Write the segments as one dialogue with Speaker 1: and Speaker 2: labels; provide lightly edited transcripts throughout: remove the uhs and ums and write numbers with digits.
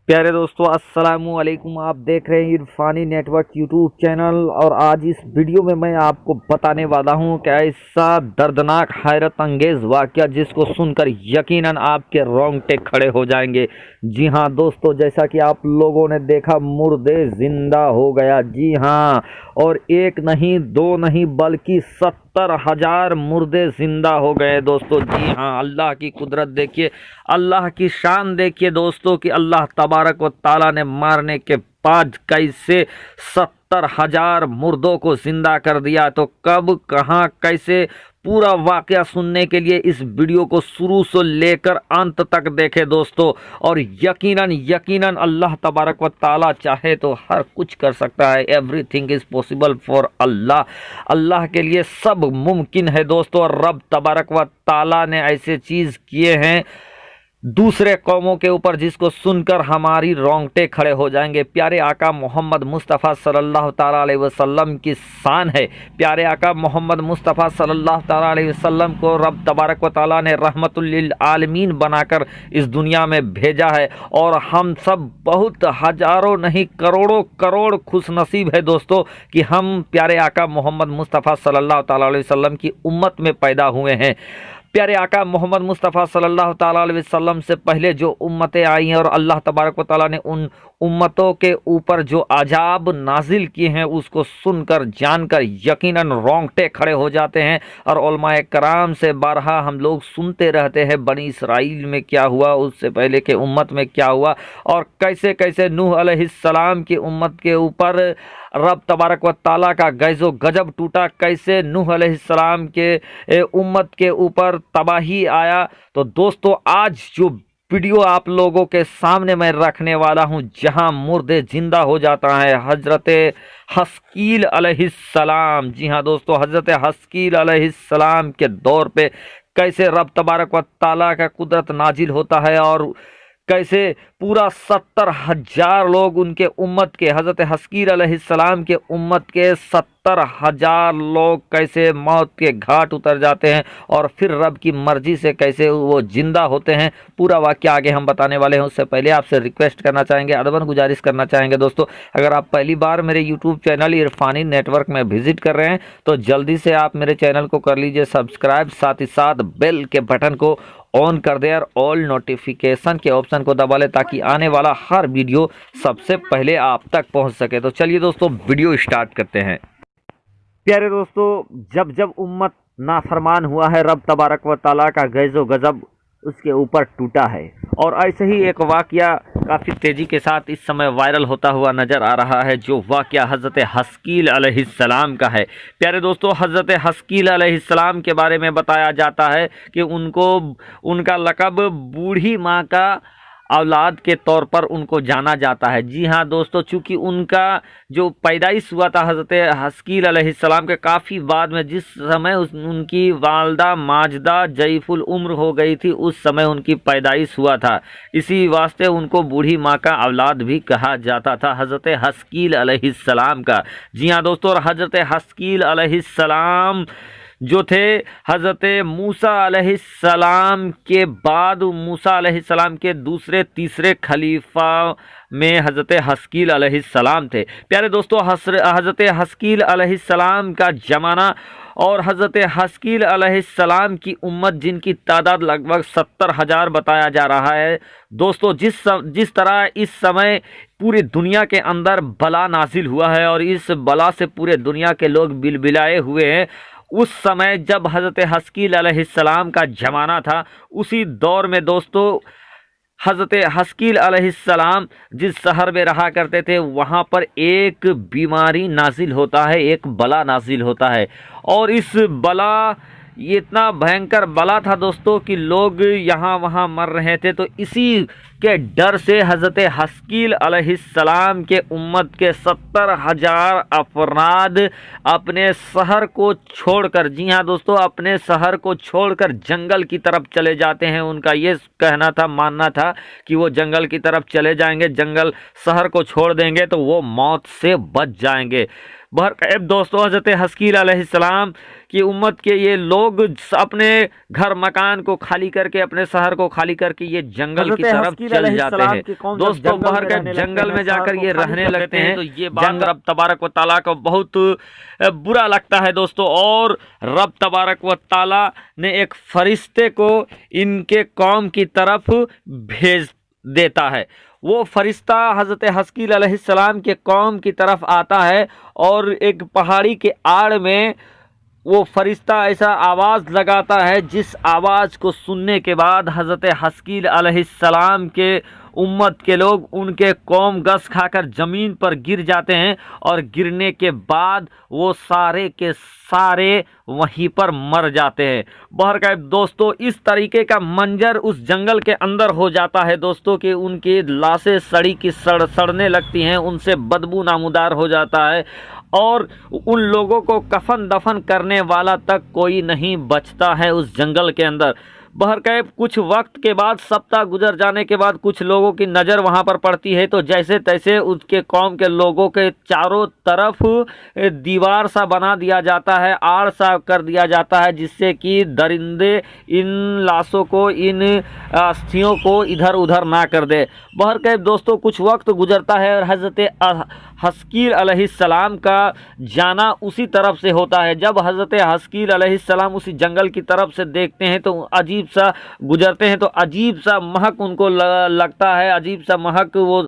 Speaker 1: प्यारे दोस्तों, अस्सलामु अलैकुम। आप देख रहे हैं इरफानी नेटवर्क यूट्यूब चैनल। और आज इस वीडियो में मैं आपको बताने वाला हूं कि ऐसा दर्दनाक हैरत अंगेज वाकया जिसको सुनकर यकीनन आपके रोंगटे खड़े हो जाएंगे। जी हां दोस्तों, जैसा कि आप लोगों ने देखा, मुर्दे जिंदा हो गया। जी हां, और एक नहीं दो नहीं बल्कि 70,000 मुर्दे जिंदा हो गए दोस्तों। जी हाँ, अल्लाह की कुदरत देखिए, अल्लाह की शान देखिए दोस्तों कि अल्लाह तबारक व ताला ने मारने के बाद कैसे 70,000 मुर्दों को जिंदा कर दिया। तो कब, कहाँ, कैसे, पूरा वाकया सुनने के लिए इस वीडियो को शुरू से लेकर अंत तक देखें दोस्तों। और यकीनन यकीनन अल्लाह तबारक व ताला चाहे तो हर कुछ कर सकता है। एवरीथिंग इज पॉसिबल फॉर अल्लाह। अल्लाह के लिए सब मुमकिन है दोस्तों। और रब तबारक व ताला ने ऐसे चीज किए हैं दूसरे कौमों के ऊपर जिसको सुनकर हमारी रोंगटे खड़े हो जाएंगे। प्यारे आका मोहम्मद मुस्तफ़ा सल्लल्लाहु ताला अलैहि वसल्लम की शान है। प्यारे आका मोहम्मद मुस्तफ़ा सल्लल्लाहु ताला अलैहि वसल्लम को रब तबारक व ताला ने रहमतुल लिल आलमीन बनाकर इस दुनिया में भेजा है। और हम सब बहुत हजारों नहीं करोड़ों करोड़ खुश नसीब है दोस्तों कि हम प्यारे आका मोहम्मद मुस्तफ़ा सल्लल्लाहु ताला अलैहि वसल्लम की उम्मत में पैदा हुए हैं। प्यारे आका मोहम्मद मुस्तफ़ा सल्लल्लाहु ताला अलैहि वसल्लम से पहले जो उम्मतें आई हैं और अल्लाह तबारक व ताला ने उन उम्मतों के ऊपर जो अजाब नाजिल किए हैं उसको सुनकर जानकर यकीनन रोंगटे खड़े हो जाते हैं। और उलमाए कराम से बारहा हम लोग सुनते रहते हैं बनी इसराइल में क्या हुआ, उससे पहले के उम्मत में क्या हुआ, और कैसे कैसे नूह अलैहिस्सलाम की उम्मत के ऊपर रब तबारक व ताला का गैज़ो गजब टूटा, कैसे नूह अलैहिस्सलाम के उम्मत के ऊपर तबाही आया। तो दोस्तों, आज जो वीडियो आप लोगों के सामने मैं रखने वाला हूं, जहां मुर्दे जिंदा हो जाता है, हजरत हस्कील अलैहिस्सलाम। जी हां दोस्तों, हजरत हस्कील अलैहिस्सलाम के दौर पे कैसे रब तबारक व ताला का कुदरत नाजिल होता है और कैसे पूरा 70,000 लोग उनके उम्मत के, हज़रत हस्कील अलैहिस्सलाम के उम्मत के 70,000 लोग कैसे मौत के घाट उतर जाते हैं और फिर रब की मर्जी से कैसे वो जिंदा होते हैं। पूरा वाक़या आगे हम बताने वाले हैं। उससे पहले आपसे रिक्वेस्ट करना चाहेंगे, अदबन गुजारिश करना चाहेंगे दोस्तों, अगर आप पहली बार मेरे यूट्यूब चैनल इरफानी नेटवर्क में विजिट कर रहे हैं तो जल्दी से आप मेरे चैनल को कर लीजिए सब्सक्राइब, साथ ही साथ बेल के बटन को ऑन कर दे और ऑल नोटिफिकेशन के ऑप्शन को दबा ले ताकि आने वाला हर वीडियो सबसे पहले आप तक पहुंच सके। तो चलिए दोस्तों, वीडियो स्टार्ट करते हैं। प्यारे दोस्तों, जब जब उम्मत नाफरमान हुआ है, रब तबारक व ताला का गैज़ो गजब उसके ऊपर टूटा है। और ऐसे ही एक वाक़या काफ़ी तेज़ी के साथ इस समय वायरल होता हुआ नज़र आ रहा है, जो वाक़या हज़रत हस्कील अलैहिस्सलाम का है। प्यारे दोस्तों, हज़रत हस्कील अलैहिस्सलाम के बारे में बताया जाता है कि उनको, उनका लक़ब बूढ़ी माँ का औलाद के तौर पर उनको जाना जाता है। जी हाँ दोस्तों, चूँकि उनका जो पैदाइश हुआ था हज़रत हस्कील अलैहिस्सलाम के काफ़ी बाद में, जिस समय उनकी वालदा माजदा जयफुल उम्र हो गई थी, उस समय उनकी पैदाइश हुआ था। इसी वास्ते उनको बूढ़ी माँ का औलाद भी कहा जाता था, हज़रत हस्कील अलैहिस्सलाम का। जी हाँ दोस्तों, और हज़रत हस्कील अलैहिस्सलाम जो थे हज़रत मूसा अलैहिस्सलाम के बाद, मूसा अलैहिस्सलाम के दूसरे तीसरे खलीफा में हज़रत हस्कील अलैहिस्सलाम थे। प्यारे दोस्तों, हज़रत हस्कील अलैहिस्सलाम का ज़माना और हज़रत हस्कील अलैहिस्सलाम की उम्मत, जिनकी तादाद लगभग 70,000 बताया जा रहा है दोस्तों। जिस तरह इस समय पूरी दुनिया के अंदर बला नाजिल हुआ है और इस बला से पूरे दुनिया के लोग बिलबिलाए हुए हैं, उस समय जब हज़रत हस्कील अलैहिस्सलाम का ज़माना था, उसी दौर में दोस्तों हज़रत हस्कील अलैहिस्सलाम जिस शहर में रहा करते थे, वहाँ पर एक बीमारी नाजिल होता है, एक बला नाजिल होता है। और इस बला, ये इतना भयंकर बला था दोस्तों कि लोग यहाँ वहाँ मर रहे थे। तो इसी के डर से हज़रत हस्कील अलैहिस्सलाम के उम्मत के 70,000 अफराद अपने शहर को छोड़कर, जी हाँ दोस्तों, अपने शहर को छोड़कर जंगल की तरफ चले जाते हैं। उनका ये कहना था, मानना था कि वो जंगल की तरफ चले जाएंगे, जंगल शहर को छोड़ देंगे तो वो मौत से बच जाएंगे। बहरकैफ दोस्तों हज़रत हस्कील अलैहिस्सलाम की उम्मत के ये लोग अपने घर मकान को खाली करके, अपने शहर को खाली करके ये जंगल की तरफ चल जाते हैं। दोस्तों बहरकैफ जंगल में जाकर ये रहने लगते हैं, तो ये बात रब तबारक व ताला को बहुत बुरा लगता है दोस्तों। और रब तबारक व ताला ने एक फरिश्ते को इनके कौम की तरफ भेज देता है। वो फरिश्ता हज़रत हस्कील अलैहिस्सलाम के कौम की तरफ आता है और एक पहाड़ी के आड़ में वो फरिश्ता ऐसा आवाज़ लगाता है, जिस आवाज़ को सुनने के बाद हज़रत हस्कील अलैहिस्सलाम के उम्मत के लोग, उनके कौम गस खाकर ज़मीन पर गिर जाते हैं और गिरने के बाद वो सारे के सारे वहीं पर मर जाते हैं। बहरकैफ दोस्तों इस तरीके का मंजर उस जंगल के अंदर हो जाता है दोस्तों कि उनकी लाशें सड़ी की सड़ने लगती हैं, उनसे बदबू नामुदार हो जाता है और उन लोगों को कफन दफन करने वाला तक कोई नहीं बचता है उस जंगल के अंदर। बहरकैफ कुछ वक्त के बाद, सप्ताह गुजर जाने के बाद कुछ लोगों की नज़र वहाँ पर पड़ती है, तो जैसे तैसे उसके कौम के लोगों के चारों तरफ दीवार सा बना दिया जाता है, आड़ सा कर दिया जाता है, जिससे कि दरिंदे इन लाशों को, इन अस्थियों को इधर उधर ना कर दे। बहरकैफ दोस्तों कुछ वक्त गुजरता है और हज़रत हस्कील अलैहिस्सलाम का जाना उसी तरफ से होता है। जब हज़रत हस्कील अलैहिस्सलाम उसी जंगल की तरफ से देखते हैं तो अजीब सा गुजरते हैं, तो अजीब सा महक उनको लगता है, अजीब सा महक, वो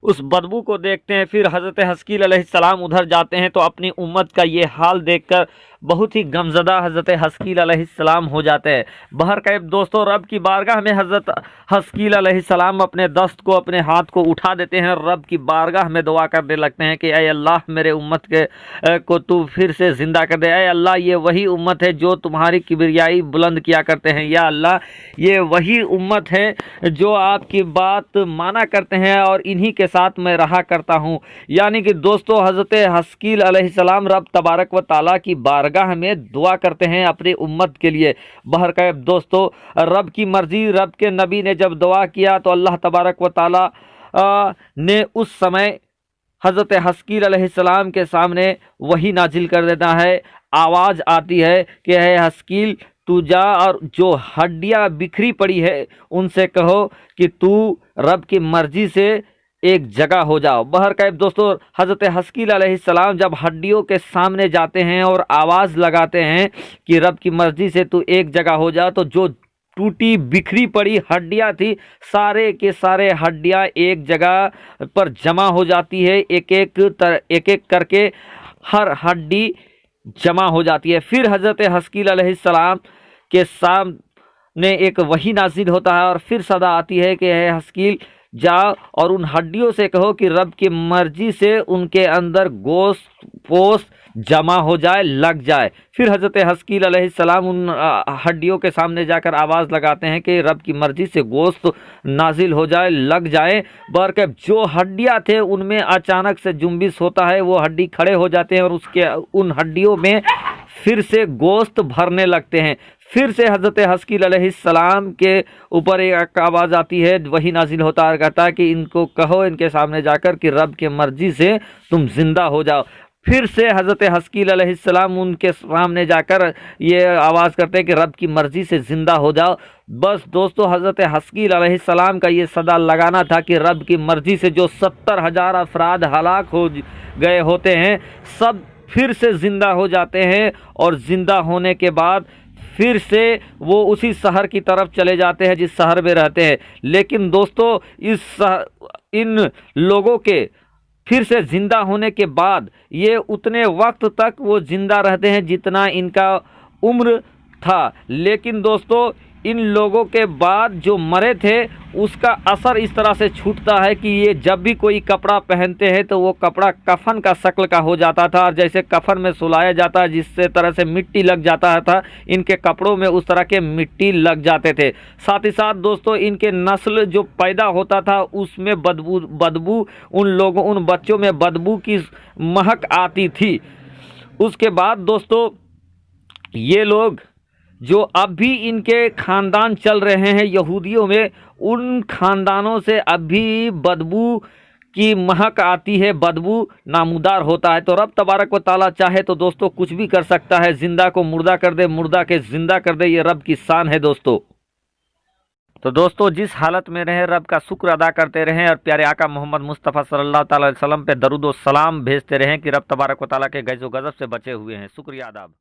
Speaker 1: उस बदबू को देखते हैं। फिर हज़रत हस्कील अलैहिस्सलाम उधर जाते हैं तो अपनी उम्मत का ये हाल देखकर बहुत ही गमज़दा हज़रत हस्कील अलैहिस्सलाम हो जाते हैं। बहरकैफ दोस्तों रब की बारगाह में हज़रत हस्कील अलैहिस्सलाम अपने दस्त को, अपने हाथ को उठा देते हैं, रब की बारगाह में दुआ करने लगते हैं कि ऐ अल्लाह मेरे उम्मत के को तू फिर से ज़िंदा कर दे। ऐ अल्लाह ये वही उम्मत है जो तुम्हारी किबरियाई बुलंद किया करते हैं। या अल्लाह ये वही उम्मत है जो आपकी बात माना करते हैं और इन्हीं के साथ मैं रहा करता हूँ। यानी कि दोस्तों हज़रत हस्कील अलैहिस्सलाम रब तबारक व ताला की बारगाह में दुआ करते हैं अपनी उम्मत के लिए। बहरकैफ दोस्तों रब की मर्जी, रब के नबी ने जब दुआ किया तो अल्लाह तबारक व ताला ने उस समय हज़रत हस्कील अलैहिस्सलाम के सामने वही नाजिल कर देता है। आवाज़ आती है कि है हस्कील तू जा और जो हड्डियाँ बिखरी पड़ी है उनसे कहो कि तू रब की मर्जी से एक जगह हो जाओ। बहरकैफ दोस्तों हज़रत हस्कील अलैहिस्सलाम जब हड्डियों के सामने जाते हैं और आवाज़ लगाते हैं कि रब की मर्जी से तू एक जगह हो जा, तो जो टूटी बिखरी पड़ी हड्डियां थी, सारे के सारे हड्डियां एक जगह पर जमा हो जाती है, एक एक करके हर हड्डी जमा हो जाती है। फिर हज़रत हस्कील अलैहिस्सलाम के सामने एक वही नाजिल होता है और फिर सदा आती है कि है हस्कील जाओ और उन हड्डियों से कहो कि रब की मर्जी से उनके अंदर गोश्त पोस्त जमा हो जाए, लग जाए। फिर हज़रत हस्कील अलैहिस्सलाम उन हड्डियों के सामने जाकर आवाज़ लगाते हैं कि रब की मर्जी से गोश्त नाजिल हो जाए, लग जाए। बहरकैफ जो हड्डियाँ थे उनमें अचानक से जुम्बिश होता है, वो हड्डी खड़े हो जाते हैं और उसके उन हड्डियों में फिर से गोश्त भरने लगते हैं। फिर से हज़रत हस्कील अलैहिस्सलाम के ऊपर एक आवाज़ आती है, वही नाजिल होता है, कहता है कि इनको कहो, इनके सामने जाकर कि रब के मर्जी से तुम जिंदा हो जाओ। फिर से हज़रत हस्कील अलैहिस्सलाम उनके सामने जाकर ये आवाज़ करते हैं कि रब की मर्जी से ज़िंदा हो जाओ। बस दोस्तों हज़रत हस्कील अलैहिस्सलाम का ये सदा लगाना था कि रब की मर्जी से जो 70,000 अफराद हलाक हो गए होते हैं, सब फिर से ज़िंदा हो जाते हैं और ज़िंदा होने के बाद फिर से वो उसी शहर की तरफ चले जाते हैं जिस शहर में रहते हैं। लेकिन दोस्तों इन लोगों के फिर से ज़िंदा होने के बाद ये उतने वक्त तक वो ज़िंदा रहते हैं जितना इनका उम्र था। लेकिन दोस्तों इन लोगों के बाद जो मरे थे उसका असर इस तरह से छूटता है कि ये जब भी कोई कपड़ा पहनते हैं तो वो कपड़ा कफन का शक्ल का हो जाता था, और जैसे कफन में सुलाया जाता है जिससे तरह से मिट्टी लग जाता था, इनके कपड़ों में उस तरह के मिट्टी लग जाते थे। साथ ही साथ दोस्तों इनके नस्ल जो पैदा होता था उसमें बदबू उन बच्चों में बदबू की महक आती थी। उसके बाद दोस्तों ये लोग जो अब भी इनके ख़ानदान चल रहे हैं यहूदियों में, उन ख़ानदानों से अब भी बदबू की महक आती है, बदबू नामुदार होता है। तो रब तबारक व तआला चाहे तो दोस्तों कुछ भी कर सकता है, जिंदा को मुर्दा कर दे, मुर्दा के जिंदा कर दे, ये रब की शान है दोस्तों। तो दोस्तों जिस हालत में रहे रब का शुक्र अदा करते रहें और प्यारे आका मोहम्मद मुस्तफ़ा सल्लल्लाहु अलैहि वसल्लम पे दरूद व सलाम भेजते रहें कि रब तबारक व तआला के गैज़ो गज़ब से बचे हुए हैं। शुक्रिया, आदाब।